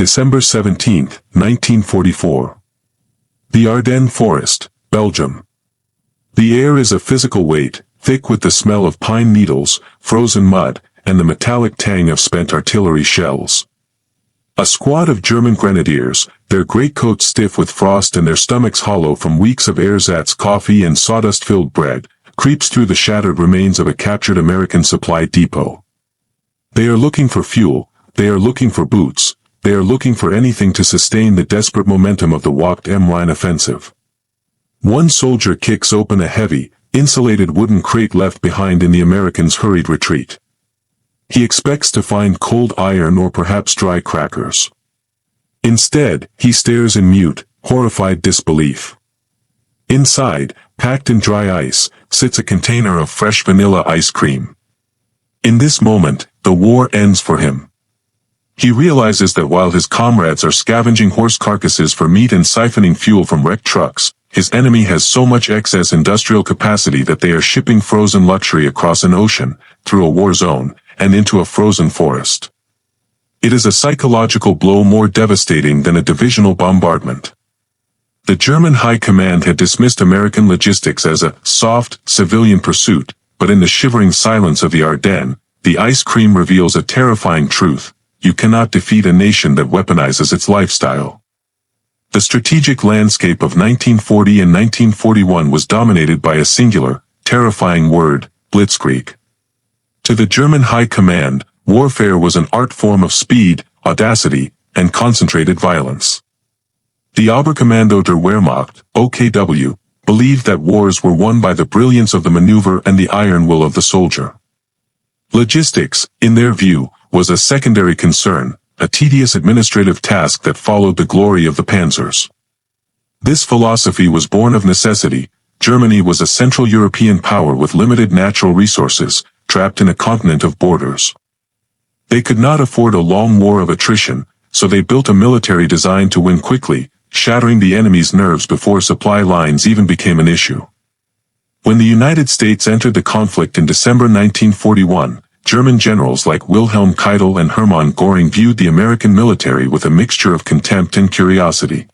December 17, 1944. The Ardennes Forest, Belgium. The air is a physical weight, thick with the smell of pine needles, frozen mud, and the metallic tang of spent artillery shells. A squad of German grenadiers, their greatcoats stiff with frost and their stomachs hollow from weeks of ersatz coffee and sawdust-filled bread, creeps through the shattered remains of a captured American supply depot. They are looking for fuel, they are looking for boots, they are looking for anything to sustain the desperate momentum of the Wacht-am-Rhein offensive. One soldier kicks open a heavy, insulated wooden crate left behind in the Americans' hurried retreat. He expects to find cold iron or perhaps dry crackers. Instead, he stares in mute, horrified disbelief. Inside, packed in dry ice, sits a container of fresh vanilla ice cream. In this moment, the war ends for him. He realizes that while his comrades are scavenging horse carcasses for meat and siphoning fuel from wrecked trucks, his enemy has so much excess industrial capacity that they are shipping frozen luxury across an ocean, through a war zone, and into a frozen forest. It is a psychological blow more devastating than a divisional bombardment. The German High Command had dismissed American logistics as a soft, civilian pursuit, but in the shivering silence of the Ardennes, the ice cream reveals a terrifying truth: you cannot defeat a nation that weaponizes its lifestyle. The strategic landscape of 1940 and 1941 was dominated by a singular, terrifying word: blitzkrieg. To the German High Command, warfare was an art form of speed, audacity, and concentrated violence. The Oberkommando der Wehrmacht, OKW, believed that wars were won by the brilliance of the maneuver and the iron will of the soldier. Logistics, in their view, was a secondary concern, a tedious administrative task that followed the glory of the panzers. This philosophy was born of necessity. Germany was a Central European power with limited natural resources, trapped in a continent of borders. They could not afford a long war of attrition, so they built a military designed to win quickly, shattering the enemy's nerves before supply lines even became an issue. When the United States entered the conflict in December 1941, German generals like Wilhelm Keitel and Hermann Göring viewed the American military with a mixture of contempt and curiosity.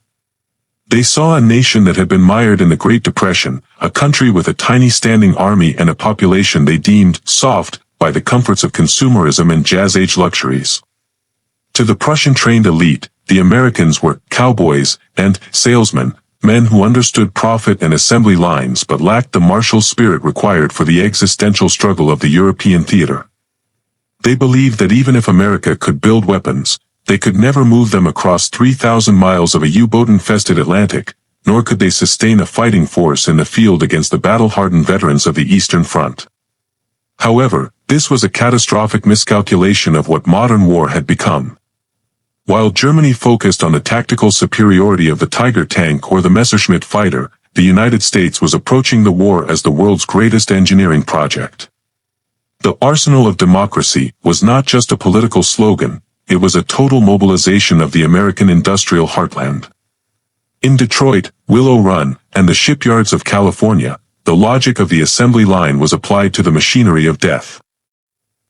They saw a nation that had been mired in the Great Depression, a country with a tiny standing army and a population they deemed soft by the comforts of consumerism and jazz-age luxuries. To the Prussian-trained elite, the Americans were cowboys and salesmen, men who understood profit and assembly lines but lacked the martial spirit required for the existential struggle of the European theater. They believed that even if America could build weapons, they could never move them across 3,000 miles of a U-boat-infested Atlantic, nor could they sustain a fighting force in the field against the battle-hardened veterans of the Eastern Front. However, this was a catastrophic miscalculation of what modern war had become. While Germany focused on the tactical superiority of the Tiger tank or the Messerschmitt fighter, the United States was approaching the war as the world's greatest engineering project. The arsenal of democracy was not just a political slogan, it was a total mobilization of the American industrial heartland. In Detroit, Willow Run, and the shipyards of California, the logic of the assembly line was applied to the machinery of death.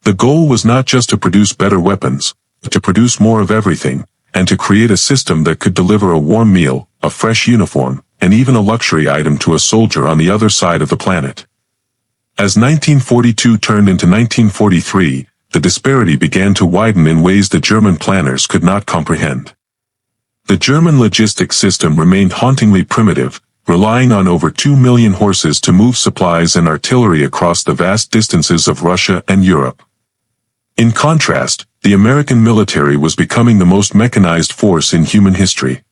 The goal was not just to produce better weapons, but to produce more of everything, and to create a system that could deliver a warm meal, a fresh uniform, and even a luxury item to a soldier on the other side of the planet. As 1942 turned into 1943, the disparity began to widen in ways the German planners could not comprehend. The German logistics system remained hauntingly primitive, relying on over 2 million horses to move supplies and artillery across the vast distances of Russia and Europe. In contrast, the American military was becoming the most mechanized force in human history.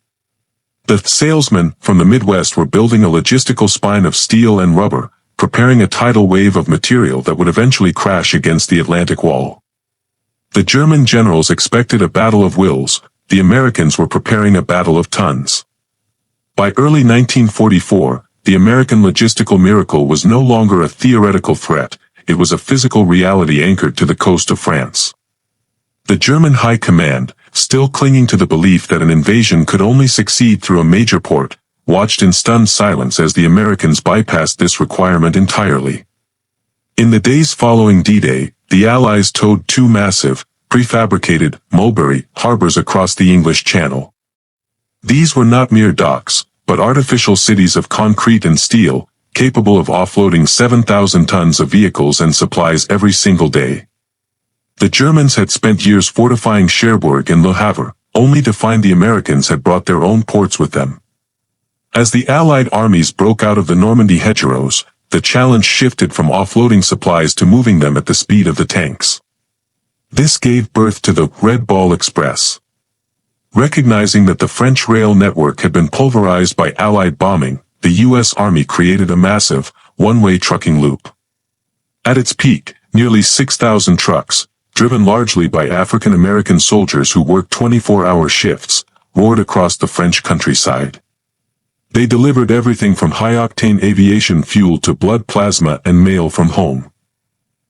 The salesmen from the Midwest were building a logistical spine of steel and rubber, preparing a tidal wave of material that would eventually crash against the Atlantic Wall. The German generals expected a battle of wills, the Americans were preparing a battle of tons. By early 1944, the American logistical miracle was no longer a theoretical threat, it was a physical reality anchored to the coast of France. The German High Command, still clinging to the belief that an invasion could only succeed through a major port, watched in stunned silence as the Americans bypassed this requirement entirely. In the days following D-Day, the Allies towed two massive, prefabricated, mulberry harbors across the English Channel. These were not mere docks, but artificial cities of concrete and steel, capable of offloading 7,000 tons of vehicles and supplies every single day. The Germans had spent years fortifying Cherbourg and Le Havre, only to find the Americans had brought their own ports with them. As the Allied armies broke out of the Normandy hedgerows, the challenge shifted from offloading supplies to moving them at the speed of the tanks. This gave birth to the Red Ball Express. Recognizing that the French rail network had been pulverized by Allied bombing, the U.S. Army created a massive, one-way trucking loop. At its peak, nearly 6,000 trucks, driven largely by African American soldiers who worked 24-hour shifts, roared across the French countryside. They delivered everything from high-octane aviation fuel to blood plasma and mail from home.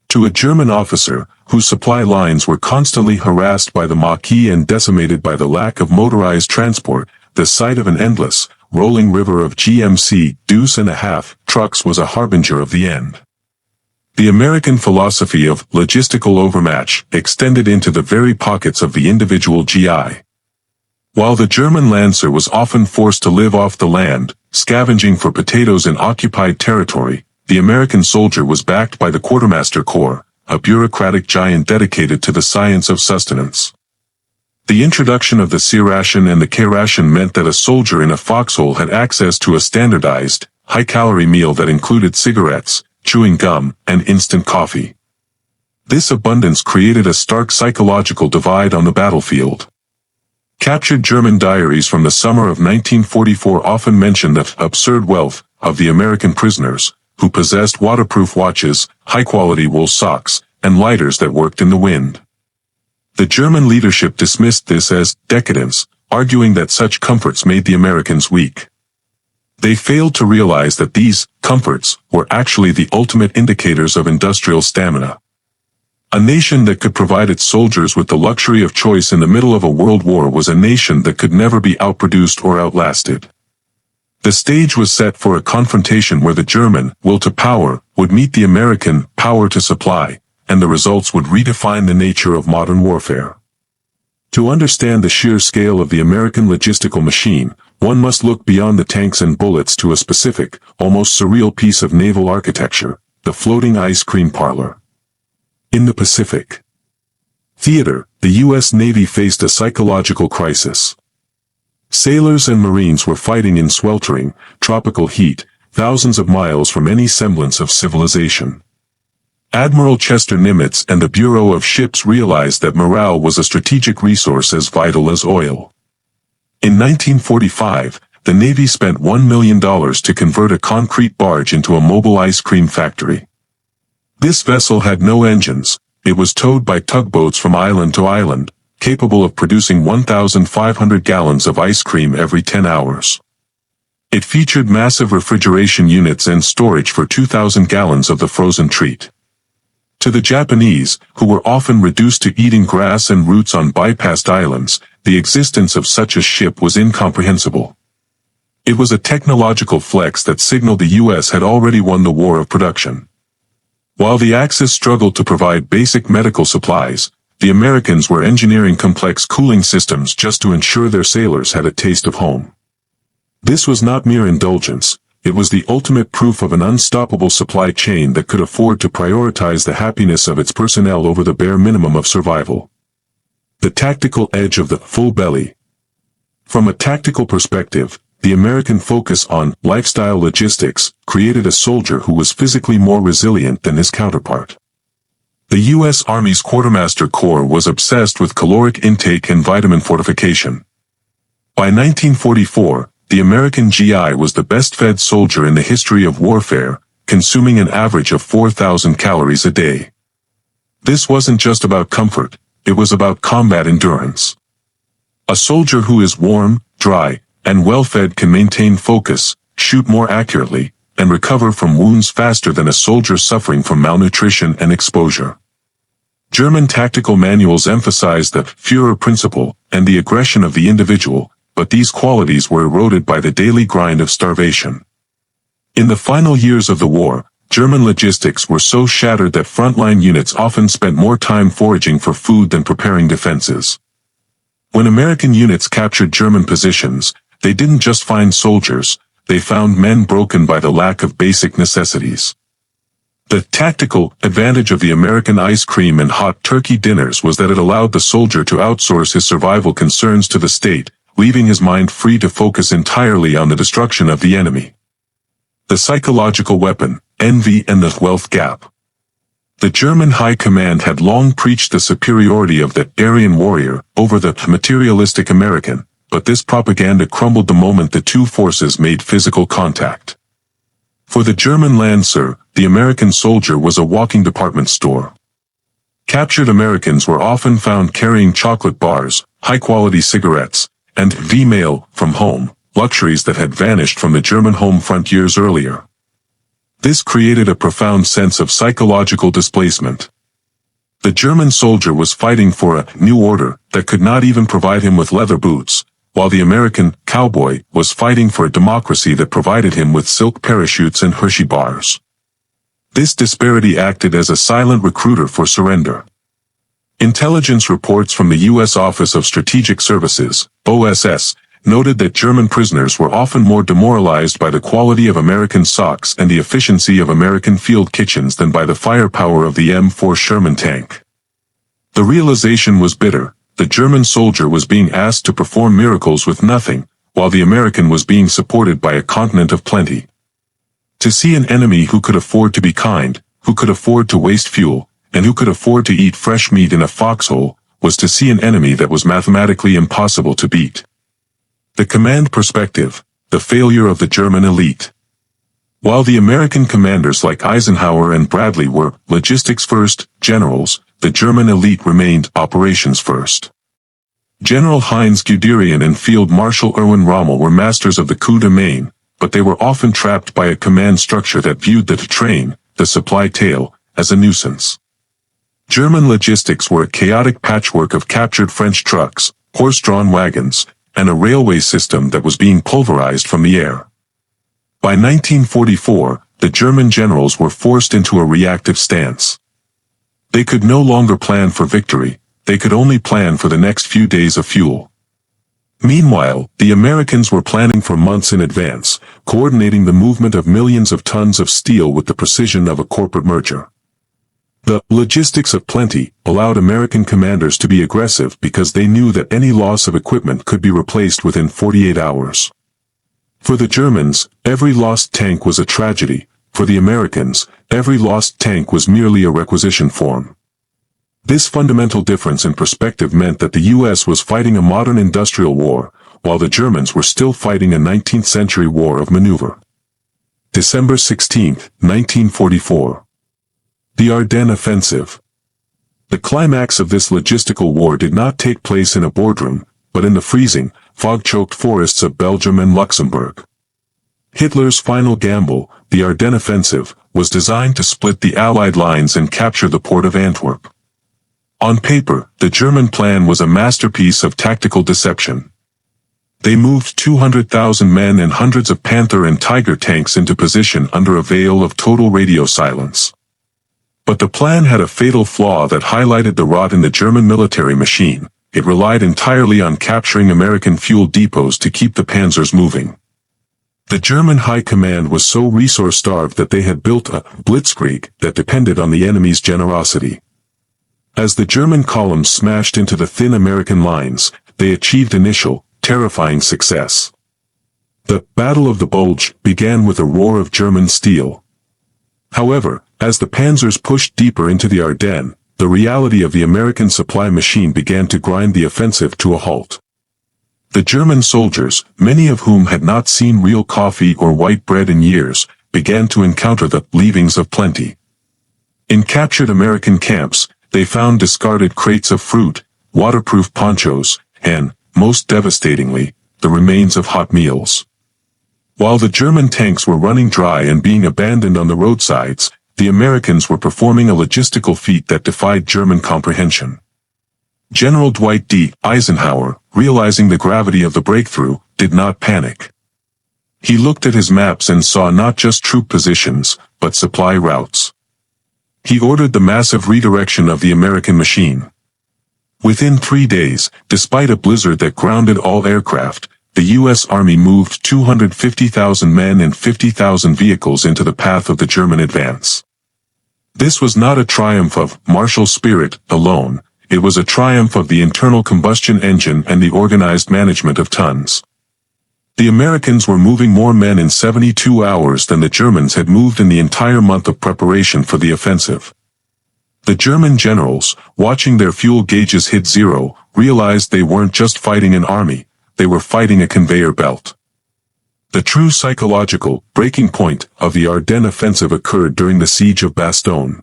To a German officer, whose supply lines were constantly harassed by the Maquis and decimated by the lack of motorized transport, the sight of an endless, rolling river of GMC deuce and a half trucks was a harbinger of the end. The American philosophy of logistical overmatch extended into the very pockets of the individual GI. While the German Lancer was often forced to live off the land, scavenging for potatoes in occupied territory, the American soldier was backed by the Quartermaster Corps, a bureaucratic giant dedicated to the science of sustenance. The introduction of the C-ration and the K-ration meant that a soldier in a foxhole had access to a standardized, high-calorie meal that included cigarettes, chewing gum, and instant coffee. This abundance created a stark psychological divide on the battlefield. Captured German diaries from the summer of 1944 often mention the absurd wealth of the American prisoners, who possessed waterproof watches, high-quality wool socks, and lighters that worked in the wind. The German leadership dismissed this as decadence, arguing that such comforts made the Americans weak. They failed to realize that these comforts were actually the ultimate indicators of industrial stamina. A nation that could provide its soldiers with the luxury of choice in the middle of a world war was a nation that could never be outproduced or outlasted. The stage was set for a confrontation where the German will to power would meet the American power to supply, and the results would redefine the nature of modern warfare. To understand the sheer scale of the American logistical machine, one must look beyond the tanks and bullets to a specific, almost surreal piece of naval architecture, the floating ice cream parlor. In the Pacific Theater, the U.S. Navy faced a psychological crisis. Sailors and Marines were fighting in sweltering, tropical heat, thousands of miles from any semblance of civilization. Admiral Chester Nimitz and the Bureau of Ships realized that morale was a strategic resource as vital as oil. In 1945, the Navy spent $1 million to convert a concrete barge into a mobile ice cream factory. This vessel had no engines. It was towed by tugboats from island to island, capable of producing 1,500 gallons of ice cream every 10 hours. It featured massive refrigeration units and storage for 2,000 gallons of the frozen treat. To the Japanese, who were often reduced to eating grass and roots on bypassed islands, the existence of such a ship was incomprehensible. It was a technological flex that signaled the U.S. had already won the war of production. While the Axis struggled to provide basic medical supplies, the Americans were engineering complex cooling systems just to ensure their sailors had a taste of home. This was not mere indulgence. It was the ultimate proof of an unstoppable supply chain that could afford to prioritize the happiness of its personnel over the bare minimum of survival. The tactical edge of the full belly. From a tactical perspective, the American focus on lifestyle logistics created a soldier who was physically more resilient than his counterpart. The U.S. Army's Quartermaster Corps was obsessed with caloric intake and vitamin fortification. By 1944, the American GI was the best-fed soldier in the history of warfare, consuming an average of 4,000 calories a day. This wasn't just about comfort, it was about combat endurance. A soldier who is warm, dry, and well-fed can maintain focus, shoot more accurately, and recover from wounds faster than a soldier suffering from malnutrition and exposure. German tactical manuals emphasized the Führer principle and the aggression of the individual, but these qualities were eroded by the daily grind of starvation. In the final years of the war, German logistics were so shattered that frontline units often spent more time foraging for food than preparing defenses. When American units captured German positions, they didn't just find soldiers, they found men broken by the lack of basic necessities. The tactical advantage of the American ice cream and hot turkey dinners was that it allowed the soldier to outsource his survival concerns to the state, leaving his mind free to focus entirely on the destruction of the enemy. The psychological weapon, envy and the wealth gap. The German high command had long preached the superiority of the Aryan warrior over the materialistic American, but this propaganda crumbled the moment the two forces made physical contact. For the German Lancer, the American soldier was a walking department store. Captured Americans were often found carrying chocolate bars, high-quality cigarettes, and V-mail from home, luxuries that had vanished from the German home front years earlier. This created a profound sense of psychological displacement. The German soldier was fighting for a new order that could not even provide him with leather boots, while the American cowboy was fighting for a democracy that provided him with silk parachutes and Hershey bars. This disparity acted as a silent recruiter for surrender. Intelligence reports from the U.S. Office of Strategic Services, OSS, noted that German prisoners were often more demoralized by the quality of American socks and the efficiency of American field kitchens than by the firepower of the M4 Sherman tank. The realization was bitter. The German soldier was being asked to perform miracles with nothing, while the American was being supported by a continent of plenty. To see an enemy who could afford to be kind, who could afford to waste fuel, and who could afford to eat fresh meat in a foxhole, was to see an enemy that was mathematically impossible to beat. The command perspective, the failure of the German elite. While the American commanders like Eisenhower and Bradley were logistics-first generals, the German elite remained operations first. General Heinz Guderian and Field Marshal Erwin Rommel were masters of the coup de main, but they were often trapped by a command structure that viewed the train, the supply tail, as a nuisance. German logistics were a chaotic patchwork of captured French trucks, horse-drawn wagons, and a railway system that was being pulverized from the air. By 1944, the German generals were forced into a reactive stance. They could no longer plan for victory, they could only plan for the next few days of fuel. Meanwhile, the Americans were planning for months in advance, coordinating the movement of millions of tons of steel with the precision of a corporate merger. The logistics of plenty allowed American commanders to be aggressive because they knew that any loss of equipment could be replaced within 48 hours. For the Germans, every lost tank was a tragedy. For the Americans, every lost tank was merely a requisition form. This fundamental difference in perspective meant that the U.S. was fighting a modern industrial war, while the Germans were still fighting a 19th-century war of maneuver. December 16, 1944. The Ardennes Offensive. The climax of this logistical war did not take place in a boardroom, but in the freezing, fog-choked forests of Belgium and Luxembourg. Hitler's final gamble, the Ardennes Offensive, was designed to split the Allied lines and capture the port of Antwerp. On paper, the German plan was a masterpiece of tactical deception. They moved 200,000 men and hundreds of Panther and Tiger tanks into position under a veil of total radio silence. But the plan had a fatal flaw that highlighted the rot in the German military machine. It relied entirely on capturing American fuel depots to keep the panzers moving. The German high command was so resource-starved that they had built a blitzkrieg that depended on the enemy's generosity. As the German columns smashed into the thin American lines, they achieved initial, terrifying success. The Battle of the Bulge began with a roar of German steel. However, as the panzers pushed deeper into the Ardennes, the reality of the American supply machine began to grind the offensive to a halt. The German soldiers, many of whom had not seen real coffee or white bread in years, began to encounter the leavings of plenty. In captured American camps, they found discarded crates of fruit, waterproof ponchos, and, most devastatingly, the remains of hot meals. While the German tanks were running dry and being abandoned on the roadsides, the Americans were performing a logistical feat that defied German comprehension. General Dwight D. Eisenhower, realizing the gravity of the breakthrough, did not panic. He looked at his maps and saw not just troop positions, but supply routes. He ordered the massive redirection of the American machine. Within 3 days, despite a blizzard that grounded all aircraft, the U.S. Army moved 250,000 men and 50,000 vehicles into the path of the German advance. This was not a triumph of martial spirit alone, it was a triumph of the internal combustion engine and the organized management of tons. The Americans were moving more men in 72 hours than the Germans had moved in the entire month of preparation for the offensive. The German generals, watching their fuel gauges hit zero, realized they weren't just fighting an army, they were fighting a conveyor belt. The true psychological breaking point of the Ardennes offensive occurred during the siege of Bastogne.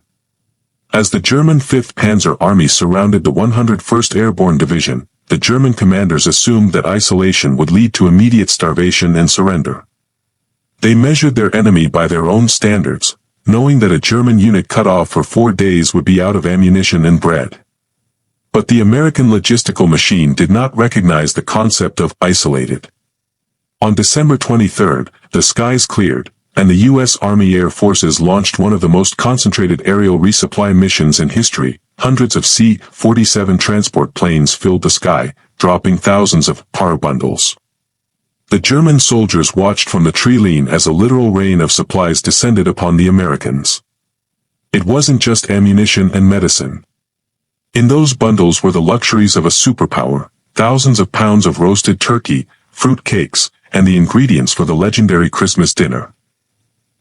As the German 5th Panzer Army surrounded the 101st Airborne Division, the German commanders assumed that isolation would lead to immediate starvation and surrender. They measured their enemy by their own standards, knowing that a German unit cut off for 4 days would be out of ammunition and bread. But the American logistical machine did not recognize the concept of isolated. On December 23, the skies cleared, and the U.S. Army Air Forces launched one of the most concentrated aerial resupply missions in history. Hundreds of C-47 transport planes filled the sky, dropping thousands of par bundles. The German soldiers watched from the tree-line as a literal rain of supplies descended upon the Americans. It wasn't just ammunition and medicine. In those bundles were the luxuries of a superpower, thousands of pounds of roasted turkey, fruit cakes, and the ingredients for the legendary Christmas dinner.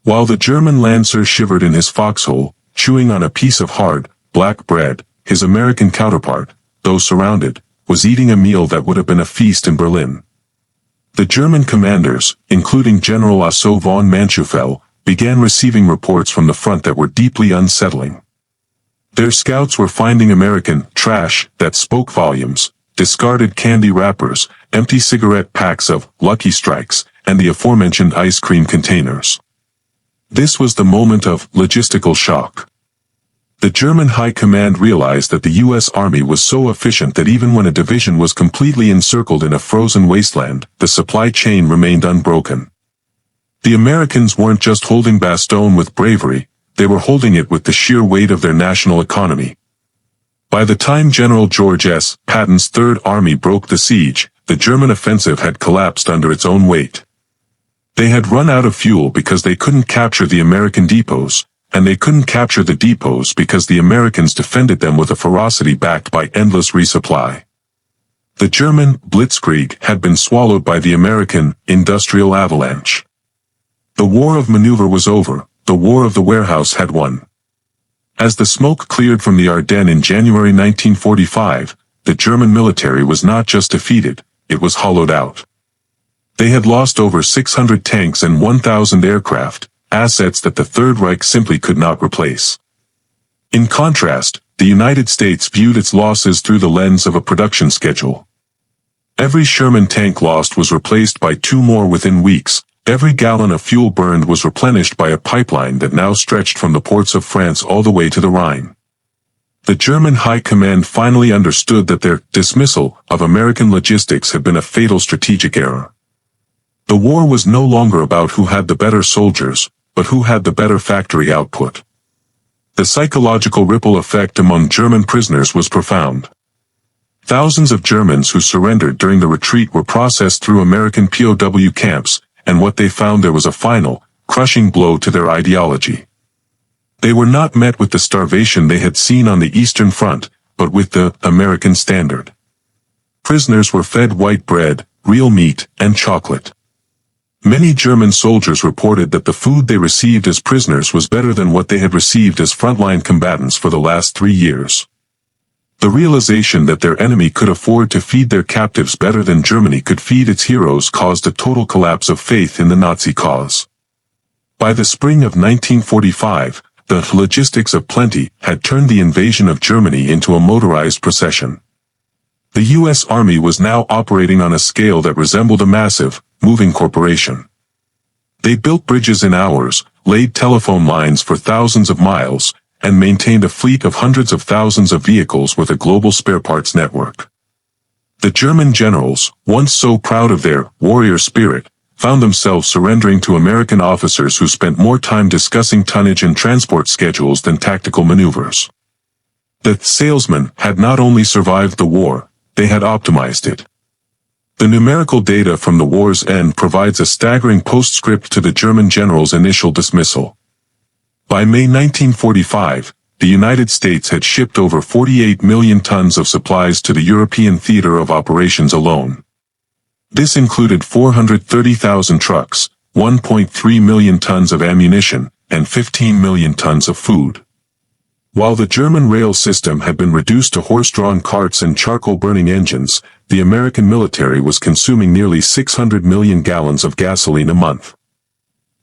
While the German Lancer shivered in his foxhole, chewing on a piece of hard, black bread, his American counterpart, though surrounded, was eating a meal that would have been a feast in Berlin. The German commanders, including General Otto von Manschufel, began receiving reports from the front that were deeply unsettling. Their scouts were finding American trash that spoke volumes, discarded candy wrappers, empty cigarette packs of Lucky Strikes, and the aforementioned ice cream containers. This was the moment of logistical shock. The German High Command realized that the U.S. Army was so efficient that even when a division was completely encircled in a frozen wasteland, the supply chain remained unbroken. The Americans weren't just holding Bastogne with bravery, they were holding it with the sheer weight of their national economy. By the time General George S. Patton's Third Army broke the siege, the German offensive had collapsed under its own weight. They had run out of fuel because they couldn't capture the American depots, and they couldn't capture the depots because the Americans defended them with a ferocity backed by endless resupply. The German blitzkrieg had been swallowed by the American industrial avalanche. The war of maneuver was over, the war of the warehouse had won. As the smoke cleared from the Ardennes in January 1945, the German military was not just defeated, it was hollowed out. They had lost over 600 tanks and 1,000 aircraft, assets that the Third Reich simply could not replace. In contrast, the United States viewed its losses through the lens of a production schedule. Every Sherman tank lost was replaced by 2 more within weeks, every gallon of fuel burned was replenished by a pipeline that now stretched from the ports of France all the way to the Rhine. The German High Command finally understood that their dismissal of American logistics had been a fatal strategic error. The war was no longer about who had the better soldiers, but who had the better factory output. The psychological ripple effect among German prisoners was profound. Thousands of Germans who surrendered during the retreat were processed through American POW camps, and what they found there was a final, crushing blow to their ideology. They were not met with the starvation they had seen on the Eastern Front, but with the American standard. Prisoners were fed white bread, real meat, and chocolate. Many German soldiers reported that the food they received as prisoners was better than what they had received as frontline combatants for the last 3 years. The realization that their enemy could afford to feed their captives better than Germany could feed its heroes caused a total collapse of faith in the Nazi cause. By the spring of 1945, the logistics of plenty had turned the invasion of Germany into a motorized procession. The U.S. Army was now operating on a scale that resembled a massive, moving corporation. They built bridges in hours, laid telephone lines for thousands of miles, and maintained a fleet of hundreds of thousands of vehicles with a global spare parts network. The German generals, once so proud of their warrior spirit, found themselves surrendering to American officers who spent more time discussing tonnage and transport schedules than tactical maneuvers. The salesmen had not only survived the war, they had optimized it. The numerical data from the war's end provides a staggering postscript to the German general's initial dismissal. By May 1945, the United States had shipped over 48 million tons of supplies to the European theater of operations alone. This included 430,000 trucks, 1.3 million tons of ammunition, and 15 million tons of food. While the German rail system had been reduced to horse-drawn carts and charcoal-burning engines, the American military was consuming nearly 600 million gallons of gasoline a month.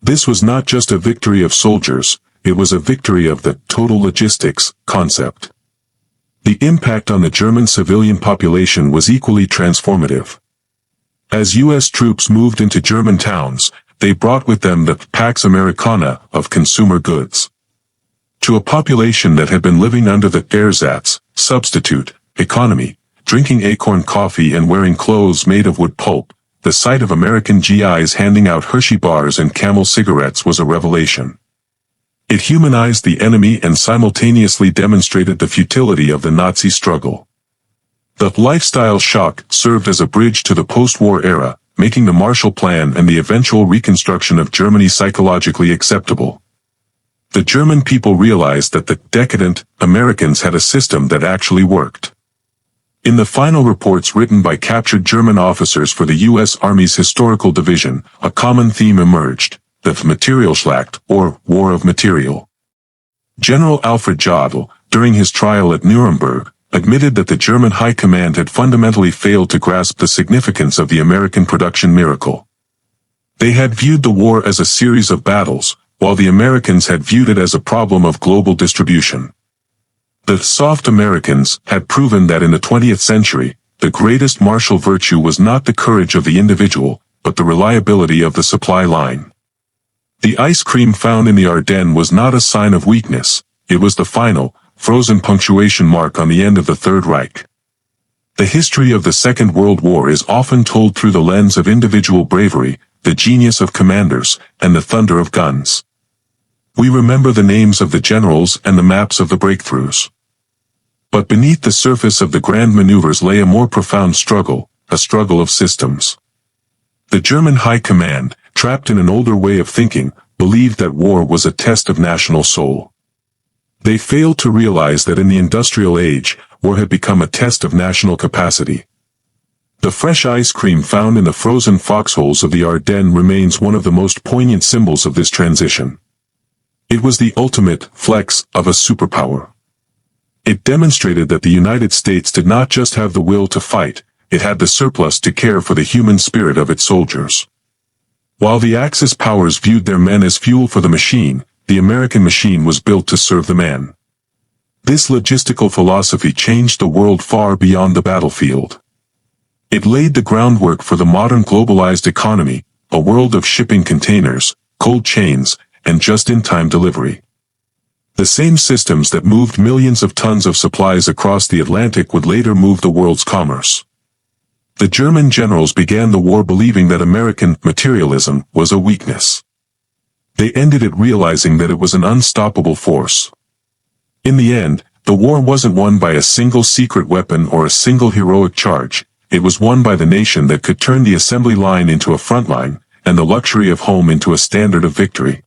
This was not just a victory of soldiers, it was a victory of the total logistics concept. The impact on the German civilian population was equally transformative. As U.S. troops moved into German towns, they brought with them the Pax Americana of consumer goods. To a population that had been living under the ersatz, substitute, economy, drinking acorn coffee and wearing clothes made of wood pulp, the sight of American GIs handing out Hershey bars and Camel cigarettes was a revelation. It humanized the enemy and simultaneously demonstrated the futility of the Nazi struggle. The lifestyle shock served as a bridge to the post-war era, making the Marshall Plan and the eventual reconstruction of Germany psychologically acceptable. The German people realized that the decadent Americans had a system that actually worked. In the final reports written by captured German officers for the U.S. Army's Historical Division, a common theme emerged: the Materialschlacht, or War of Material. General Alfred Jodl, during his trial at Nuremberg, admitted that the German High Command had fundamentally failed to grasp the significance of the American production miracle. They had viewed the war as a series of battles, while the Americans had viewed it as a problem of global distribution. The soft Americans had proven that in the 20th century, the greatest martial virtue was not the courage of the individual, but the reliability of the supply line. The ice cream found in the Ardennes was not a sign of weakness, it was the final, frozen punctuation mark on the end of the Third Reich. The history of the Second World War is often told through the lens of individual bravery, the genius of commanders, and the thunder of guns. We remember the names of the generals and the maps of the breakthroughs. But beneath the surface of the grand maneuvers lay a more profound struggle, a struggle of systems. The German High Command, trapped in an older way of thinking, believed that war was a test of national soul. They failed to realize that in the industrial age, war had become a test of national capacity. The fresh ice cream found in the frozen foxholes of the Ardennes remains one of the most poignant symbols of this transition. It was the ultimate flex of a superpower. It demonstrated that the United States did not just have the will to fight, it had the surplus to care for the human spirit of its soldiers. While the Axis powers viewed their men as fuel for the machine, the American machine was built to serve the man. This logistical philosophy changed the world far beyond the battlefield. It laid the groundwork for the modern globalized economy, a world of shipping containers, cold chains, and just-in-time delivery. The same systems that moved millions of tons of supplies across the Atlantic would later move the world's commerce. The German generals began the war believing that American materialism was a weakness. They ended it realizing that it was an unstoppable force. In the end, the war wasn't won by a single secret weapon or a single heroic charge, it was won by the nation that could turn the assembly line into a front line, and the luxury of home into a standard of victory.